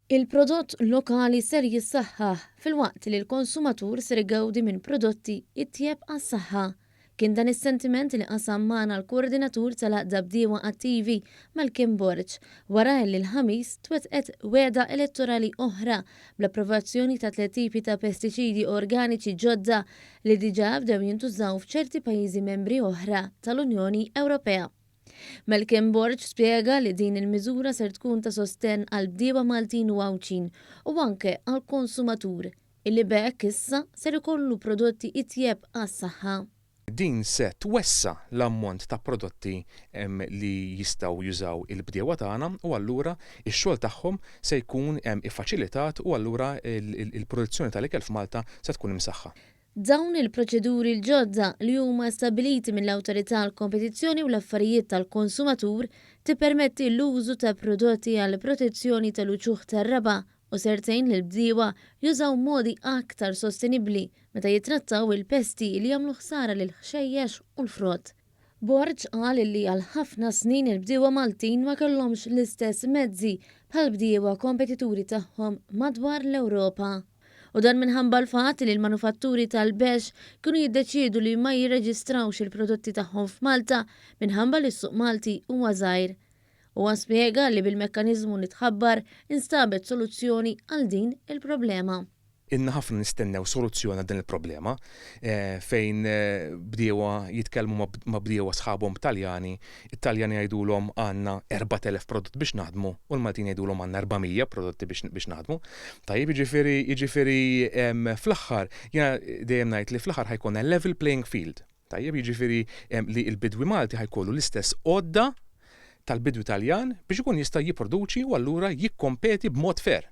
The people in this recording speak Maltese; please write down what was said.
Il-prodott lokali ser jissaħħaħ fil-waqt li l-konsumatur ser igawdi minn prodotti it-tjeb għas-saħħa. Kien dan is-sentiment li qasam magħna l-koordinatur tal-Aqda Bdiewa Attivi Malkin Borġ wara li l-ħamis twettqet weda elettorali oħra bl-approvazzjoni ta' 3 tipi ta' pestiċidi organiċi ġodda li diġà bdew jintużaw f'ċerti pajjiżi membri oħra tal-Unjoni Ewropea. Malkin Borġ spjega li din il-miżura ser tkun ta' sostenn għal bdiewa Maltin u Għawċin u anke għal konsumatur illi bekk issa ser ikollu prodotti itjeb għas-saħħa. Din se twessa l-ammont ta' prodotti li jistgħu jużaw il-bdiewa tagħna u allura x-xogħol tagħhom se jkun iffaċilitat u allura il-produzzjoni tal-ikel f'Malta se tkun imsaħħa. Dawn il-proċeduri l-ġodda li huma stabiliti mill-Awtorità għall-Kompetizzjoni u l-Affarijiet tal-Konsumatur tippermetti l-użu ta' prodotti għall protezzjoni tal-uċuħ tar-raba u sertejn lil bdiewa jużaw modi aktar sostenibbli meta jitrattaw il-pesti li jagħmlu ħsara lil ħxejjex u l-frott. Borġ qal li għal ħafna snin il-bdiewa Maltin ma kellhomx l-istess mezzi bħal bdiewa kompetituri tagħhom madwar l-Ewropa. U dan minħabba l-fatt li l-manufatturi tal-bex kienu jiddeċiedu li ma jirreġistrawx il-prodotti tagħhom f'Malta minħabba li s-suq Malti huwa żgħir. Huwa spjega li bil-mekkaniżmu li tħabbar instabet soluzzjoni għal din il-problema. Inna ħafna nistennew soluzzjoni għal din il-problema fejn bdiewa jitkellmu ma' bdiewa sħabhom Taljani, it-Taljani jgħidulhom għandna 4000 prodott biex naħdmu u l-Maltin jgħidulhom għandna 400 prodotti biex naħdmu. Tajjeb jiġifieri fl-aħħar jiena dejjem ngħid li fl-aħħar ħajkun level playing field. Tajjeb jiġifieri li l-bidwi Malti ħajkollu l-istess għodda tal-bidwi Taljan biex ikun jista' jipproduċi u allura jikkompeti b'mod fair.